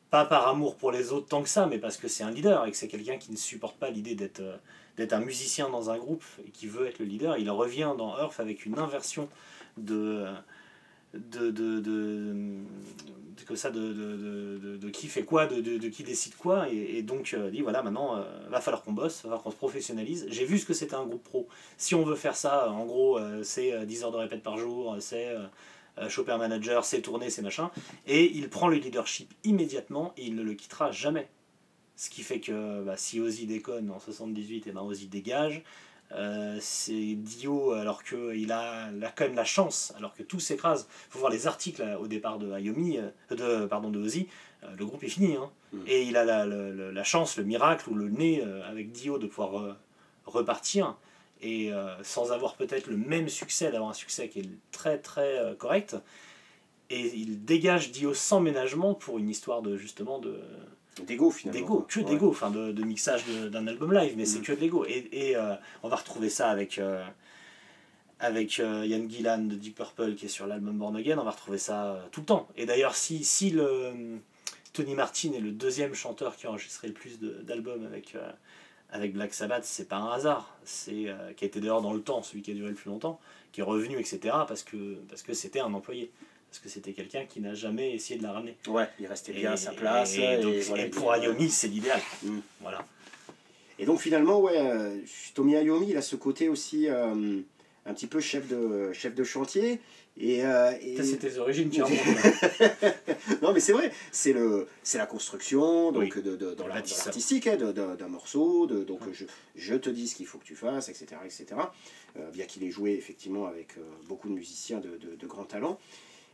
pas par amour pour les autres tant que ça, mais parce que c'est un leader et que c'est quelqu'un qui ne supporte pas l'idée d'être un musicien dans un groupe et qui veut être le leader. Il revient dans Earth avec une inversion de qui fait quoi, de qui décide quoi, et donc dit voilà, maintenant va falloir qu'on bosse, va falloir qu'on se professionnalise. J'ai vu ce que c'était un groupe pro. Si on veut faire ça, en gros, c'est 10 heures de répète par jour, c'est choper un manager, c'est tourner, c'est machin, et il prend le leadership immédiatement et il ne le quittera jamais. Ce qui fait que si Ozzy déconne en 78, et Ozzy dégage. C'est Dio, alors qu'il a quand même la chance, alors que tout s'écrase. Il faut voir les articles au départ de de Ozzy, le groupe est fini, hein. Et il a la chance, le miracle ou le nez avec Dio de pouvoir repartir, et sans avoir peut-être le même succès, d'avoir un succès qui est très très correct, et il dégage Dio sans ménagement pour une histoire d'ego, finalement. D'ego, enfin de mixage d'un album live, mais c'est que de l'ego. Et on va retrouver ça avec Ian Gillan de Deep Purple qui est sur l'album Born Again, on va retrouver ça tout le temps. Et d'ailleurs, si Tony Martin est le deuxième chanteur qui a enregistré le plus d'albums avec Black Sabbath, c'est pas un hasard. Qui a été d'ailleurs dans le temps, celui qui a duré le plus longtemps, qui est revenu, etc., parce que c'était un employé. parce que c'était quelqu'un qui n'a jamais essayé de la ramener. Ouais, il restait bien à sa place. Et pour Ayomi, c'est l'idéal. Voilà. Et donc finalement, Tomi Ayomi, il a ce côté aussi un petit peu chef de chantier. Ça, c'est tes origines qui remontent. Non, mais c'est vrai, c'est la construction donc dans l'artistique d'un morceau, donc je te dis ce qu'il faut que tu fasses, etc. Bien qu'il ait joué effectivement avec beaucoup de musiciens de grand talent.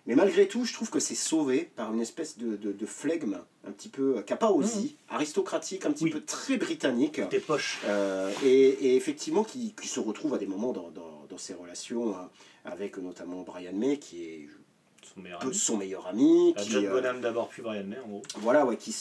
Mais malgré tout, je trouve que c'est sauvé par une espèce de flegme, un petit peu, qui n'a pas aussi, aristocratique, un petit peu très britannique. Des poches. Et effectivement, qui se retrouve à des moments dans ses relations avec notamment Brian May, qui est son meilleur ami. John Bonham d'abord, puis Brian May, en gros. Voilà, qui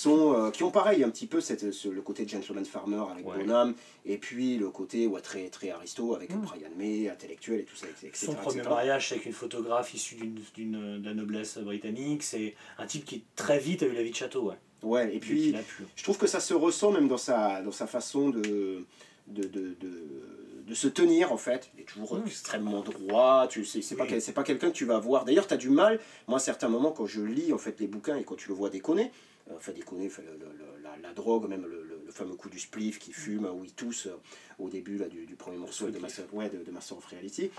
ont pareil, un petit peu le côté gentleman farmer avec Bonham, et puis le côté très, très aristo avec Brian May, intellectuel et tout ça, etc. Son premier mariage, c'est avec une photographe issue de la noblesse britannique. C'est un type qui très vite a eu la vie de château. Ouais, et puis je trouve que ça se ressent même dans sa façon de se tenir en fait. Il est toujours extrêmement droit, c'est pas quelqu'un que tu vas voir. D'ailleurs, tu as du mal, moi à certains moments quand je lis en fait les bouquins et quand tu le vois déconner, la drogue, même le fameux coup du spliff qui fume, où il tousse au début là, du premier morceau de Master of Reality,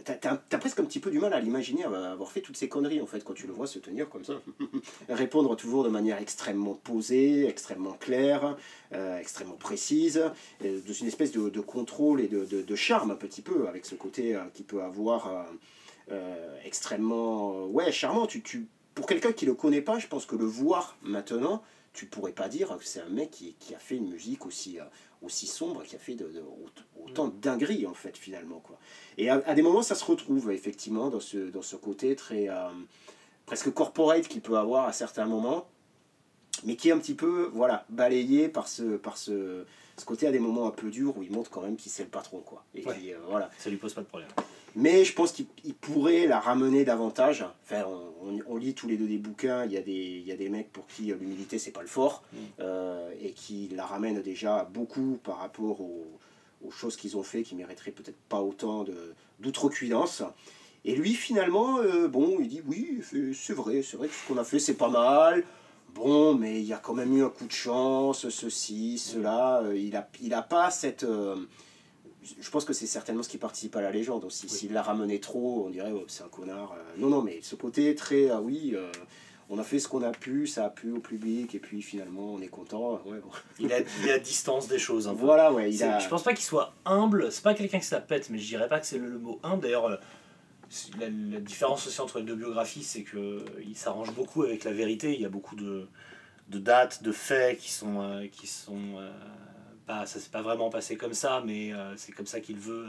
t'as presque un petit peu du mal à l'imaginer avoir fait toutes ces conneries en fait quand tu le vois se tenir comme ça. Répondre toujours de manière extrêmement posée, extrêmement claire, extrêmement précise, dans une espèce de contrôle et de charme un petit peu, avec ce côté qui peut avoir extrêmement charmant. Pour quelqu'un qui ne le connaît pas, je pense que le voir maintenant, tu pourrais pas dire que c'est un mec qui a fait une musique aussi sombre, qui a fait autant de dingueries en fait finalement, quoi. Et à des moments ça se retrouve effectivement dans ce côté très presque corporate qu'il peut avoir à certains moments, mais qui est un petit peu balayé par ce côté à des moments un peu durs où il montre quand même qu'il c'est le patron, quoi. Et ça lui pose pas de problème. Mais je pense qu'il pourrait la ramener davantage. Enfin, on lit tous les deux des bouquins, il y a des mecs pour qui l'humilité c'est pas le fort, et qui la ramènent déjà beaucoup par rapport aux choses qu'ils ont fait, qui mériteraient peut-être pas autant d'outrecuidance. Et lui finalement, il dit oui, c'est vrai que ce qu'on a fait c'est pas mal. Bon, mais il y a quand même eu un coup de chance, ceci, cela. Il a pas cette... je pense que c'est certainement ce qui participe à la légende aussi. S'il l'a ramené trop, on dirait c'est un connard. Non, mais ce côté très on a fait ce qu'on a pu, ça a plu au public, et puis finalement on est content. Il a distance des choses. Un peu. Voilà, Je pense pas qu'il soit humble. C'est pas quelqu'un qui se la pète, mais je dirais pas que c'est le mot humble. D'ailleurs, la différence aussi entre les deux biographies, c'est qu'il s'arrange beaucoup avec la vérité. Il y a beaucoup de dates, de faits qui sont ça s'est pas vraiment passé comme ça, mais c'est comme ça qu'il veut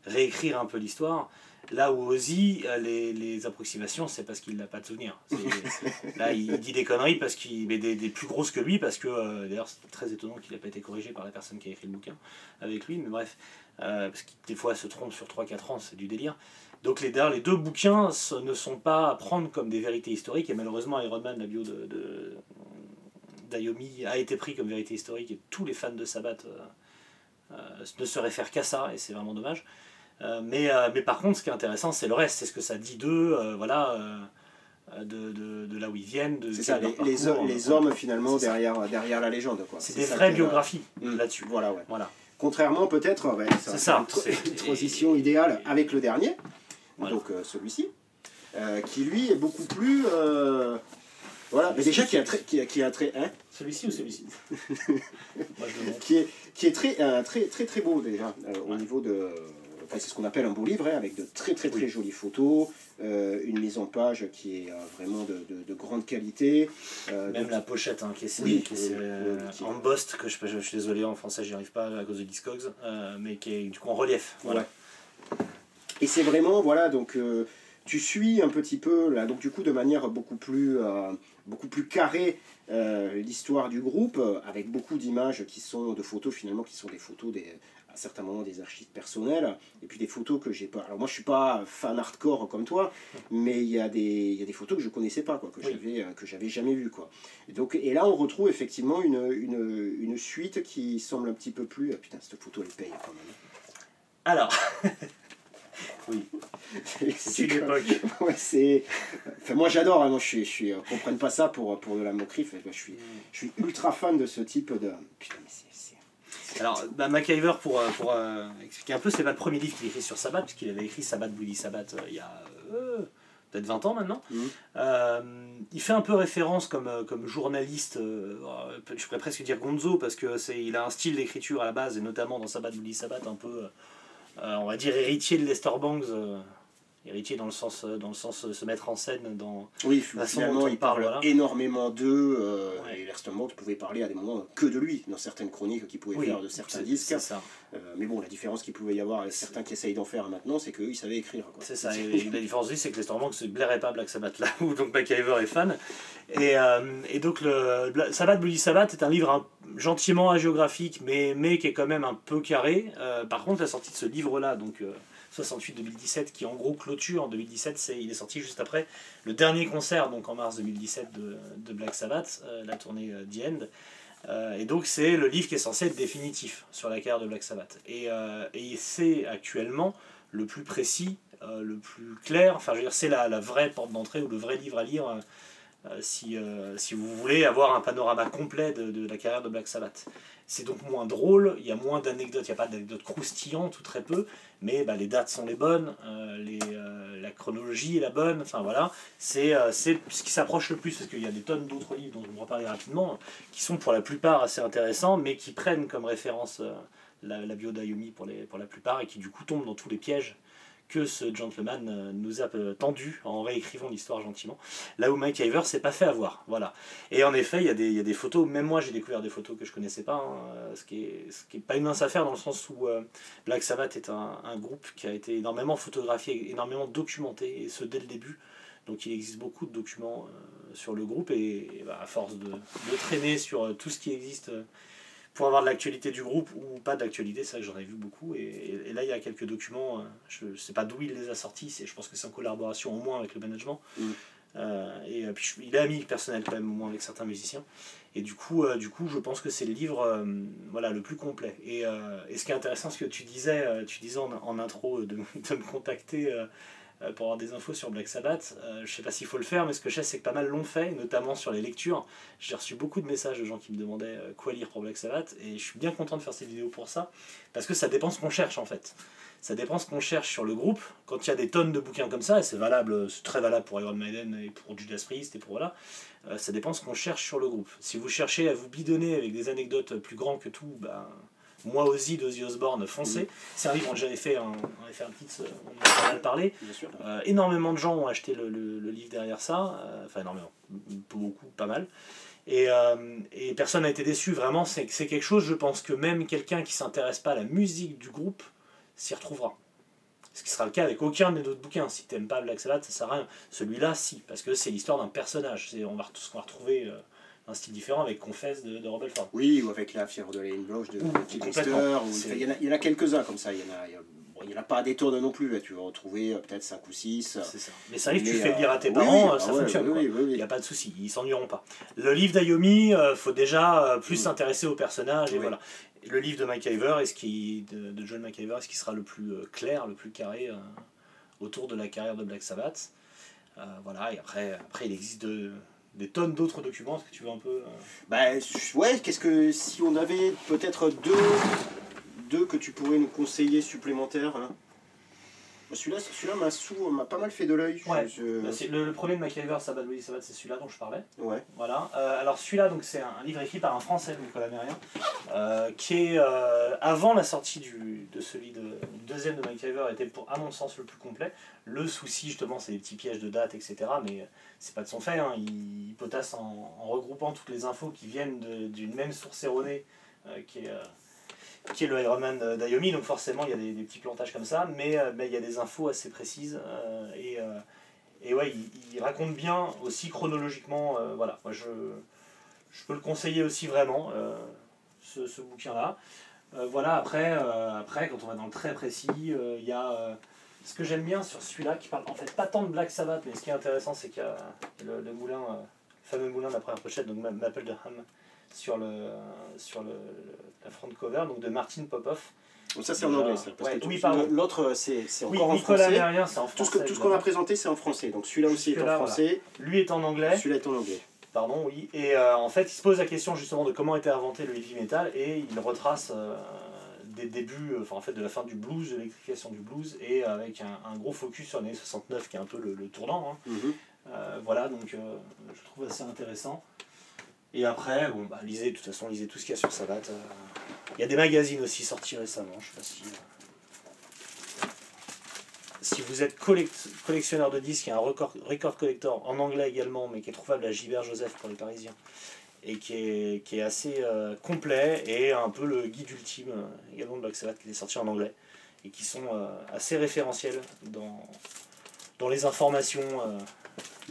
réécrire un peu l'histoire. Là où Ozzy, les approximations, c'est parce qu'il n'a pas de souvenirs. Là, il dit des conneries parce qu'il met des plus grosses que lui, parce que d'ailleurs c'est très étonnant qu'il n'ait pas été corrigé par la personne qui a écrit le bouquin avec lui, mais bref, parce qu'il des fois se trompe sur 3-4 ans, c'est du délire. Donc les deux bouquins ne sont pas à prendre comme des vérités historiques, et malheureusement Iron Man, la bio d'Ayomi a été pris comme vérité historique, et tous les fans de Sabbath ne se réfèrent qu'à ça, et c'est vraiment dommage. Mais par contre, ce qui est intéressant, c'est le reste, c'est ce que ça dit d'eux, de là où ils viennent. C'est ça, les hommes finalement derrière la légende, quoi. C'est des vraies biographies là-dessus. Voilà. Contrairement peut-être, c'est ça. Une transition idéale avec le dernier, donc celui-ci, qui lui est beaucoup plus... mais déjà qui a un trait... Hein, celui-ci ou celui-ci? Moi, je le montre. Qui est très beau déjà, au niveau de... Enfin, c'est ce qu'on appelle un beau livre, avec de très jolies photos, une mise en page qui est vraiment de grande qualité. Même la pochette qui est embossed, que je suis désolé, en français j'y arrive pas à cause de Discogs, mais qui est du coup en relief. Voilà. Ouais. Et c'est vraiment, donc tu suis un petit peu, là, donc du coup de manière beaucoup plus carrée, l'histoire du groupe, avec beaucoup d'images qui sont de photos finalement, qui sont des photos à certains moments des archives personnelles, et puis des photos que j'ai pas... Alors moi je suis pas fan hardcore comme toi, mais il y a des photos que je connaissais pas, quoi, que j'avais jamais vues, quoi. Et là on retrouve effectivement une suite qui semble un petit peu plus... putain, cette photo elle paye quand même. Alors... oui. C'est une époque. Ouais, c'est... Enfin, moi j'adore, hein, moi, je suis comprenne pas ça pour de la moquerie. Enfin, je suis ultra fan de ce type de... Putain, mais Alors, MacIver, pour expliquer un peu, c'est pas le premier livre qu'il écrit sur Sabbath, puisqu'il avait écrit Sabbath, Bloody Sabbath il y a peut-être 20 ans maintenant. Il fait un peu référence comme journaliste, je pourrais presque dire gonzo, parce qu'il a un style d'écriture à la base, et notamment dans Sabbath, Bloody Sabbath, un peu, on va dire, héritier de Lester Bangs. Héritier dans le sens se mettre en scène dans oui, finalement il parle voilà. Énormément d'eux et Lester Bangs pouvait parler à des moments que de lui dans certaines chroniques qu'il pouvait faire de certains disques mais bon, la différence qu'il pouvait y avoir avec certains qui essayent d'en faire maintenant, c'est qu'eux ils savaient écrire c'est ça, et la différence aussi c'est que Lester Bangs ne blairait pas Black Sabbath là où donc MacIver est fan et donc le Sabbath Bloody Sabbath est un livre gentiment hagiographique mais qui est quand même un peu carré. Par contre la sortie de ce livre là donc 68-2017 qui en gros clôture en 2017, il est sorti juste après le dernier concert donc en mars 2017 de Black Sabbath, la tournée The End, et donc c'est le livre qui est censé être définitif sur la carrière de Black Sabbath et c'est actuellement le plus précis, le plus clair, enfin je veux dire c'est la vraie porte d'entrée ou le vrai livre à lire si vous voulez avoir un panorama complet de la carrière de Black Sabbath. C'est donc moins drôle, il y a moins d'anecdotes, il n'y a pas d'anecdotes croustillantes ou très peu, mais les dates sont les bonnes, la chronologie est la bonne, enfin voilà, c'est ce qui s'approche le plus, parce qu'il y a des tonnes d'autres livres dont je vais en parler rapidement, qui sont pour la plupart assez intéressants, mais qui prennent comme référence la bio d'Ayomi pour la plupart, et qui du coup tombent dans tous les pièges que ce gentleman nous a tendu en réécrivant l'histoire gentiment. Là où MacIver s'est pas fait avoir. Voilà. Et en effet, il y a des photos, même moi j'ai découvert des photos que je connaissais pas, ce qui est pas une mince affaire dans le sens où Black Sabbath est un groupe qui a été énormément photographié, énormément documenté, et ce dès le début. Donc il existe beaucoup de documents sur le groupe, et à force de traîner sur tout ce qui existe pour avoir de l'actualité du groupe ou pas d'actualité, c'est vrai que j'en ai vu beaucoup, et là il y a quelques documents, je ne sais pas d'où il les a sortis, je pense que c'est en collaboration au moins avec le management, et puis il est ami personnel quand même au moins avec certains musiciens, et du coup je pense que c'est le livre voilà, le plus complet, et ce qui est intéressant, ce que tu disais en intro de me contacter pour avoir des infos sur Black Sabbath. Je sais pas s'il faut le faire, mais ce que je sais, c'est que pas mal l'ont fait, notamment sur les lectures. J'ai reçu beaucoup de messages de gens qui me demandaient quoi lire pour Black Sabbath, et je suis bien content de faire cette vidéo pour ça, parce que ça dépend ce qu'on cherche en fait. Ça dépend ce qu'on cherche sur le groupe. Quand il y a des tonnes de bouquins comme ça, et c'est très valable pour Iron Maiden et pour Judas Priest et pour voilà, ça dépend ce qu'on cherche sur le groupe. Si vous cherchez à vous bidonner avec des anecdotes plus grands que tout, moi aussi d'Ozzy Osbourne, foncez. C'est un livre, j'avais fait un petit, on en a pas mal parlé. Énormément de gens ont acheté le livre derrière ça, enfin énormément, beaucoup, pas mal. Et personne n'a été déçu, vraiment, c'est quelque chose, je pense que même quelqu'un qui ne s'intéresse pas à la musique du groupe s'y retrouvera. Ce qui sera le cas avec aucun des autres bouquins. Si tu n'aimes pas Black Sabbath, ça ne sert à rien. Celui-là, si, parce que c'est l'histoire d'un personnage. On va retrouver un style différent avec Confess de Rob Halford. Oui, ou avec La Fièvre de la Ligne Blanche de Kid Dexter. Il y en a quelques-uns comme ça. Il n'y en a pas des tonnes non plus. Tu vas retrouver peut-être 5 ou 6. C'est ça. Mais ça arrive, tu fais le lire à tes parents, ça fonctionne. Il n'y a pas de souci, ils ne s'ennuieront pas. Le livre d'Ayomi, il faut déjà plus s'intéresser au personnage. Et voilà. Le livre de MacIver, de John MacIver, est-ce qui sera le plus clair, le plus carré autour de la carrière de Black Sabbath. Voilà, et après il existe des tonnes d'autres documents. Est-ce que tu veux un peu ouais, qu'est-ce que si on avait peut-être deux que tu pourrais nous conseiller supplémentaires hein. Celui-là m'a pas mal fait de l'œil. Ouais. Le premier de MacIver, Sabbath Bloody Sabbath, c'est celui-là dont je parlais. Ouais. Voilà. Alors celui-là, donc c'est un livre écrit par un Français, Nicolas Mérien, qui est avant la sortie de celui du deuxième de MacIver, était à mon sens le plus complet. Le souci justement, c'est les petits pièges de date, etc. Mais c'est pas de son fait. Hein. Il potasse en regroupant toutes les infos qui viennent d'une même source erronée, qui est le Iron Man d'Ayomi, donc forcément il y a des petits plantages comme ça, mais il y a des infos assez précises, et ouais, il raconte bien aussi chronologiquement, voilà, moi je peux le conseiller aussi vraiment, ce bouquin-là. Voilà, après, quand on va dans le très précis, il y a ce que j'aime bien sur celui-là, qui parle en fait pas tant de Black Sabbath, mais ce qui est intéressant, c'est qu'il y a le moulin, le fameux moulin de la première pochette, donc Maple de Ham, sur la front cover, donc de Martin Popoff, Ça c'est en anglais ça. Parce ouais, que oui, pardon. L'autre c'est encore en Nicolas français. Merlien, c'est en français. Tout ce qu'on a présenté c'est en français. Donc celui-là aussi est en français. Voilà. Lui est en anglais. Celui-là est en anglais. Pardon, oui. Et en fait, il se pose la question justement de comment était inventé le heavy metal et il retrace des débuts, en fait, de la fin du blues, de l'électrification du blues, et avec un gros focus sur l'année 69 qui est un peu le tournant. Hein. Voilà, donc je trouve assez intéressant. Et après, bon, bah, lisez, de toute façon, lisez tout ce qu'il y a sur Sabbath. Il y a des magazines aussi sortis récemment, je sais pas si... Si vous êtes collectionneur de disques, il y a un record collector en anglais également, mais qui est trouvable à Gilbert Joseph pour les Parisiens, et qui est assez complet, et un peu le guide ultime également de Black Sabbath, qui est sorti en anglais, et qui sont assez référentiels dans les informations,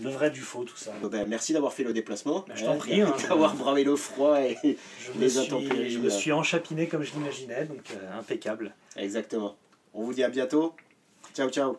le vrai du faux, tout ça. Ben, merci d'avoir fait le déplacement. Ben, je t'en prie. D'avoir bravé le froid et les intempéries. Je me suis enchapiné comme je l'imaginais, donc impeccable. Exactement. On vous dit à bientôt. Ciao, ciao.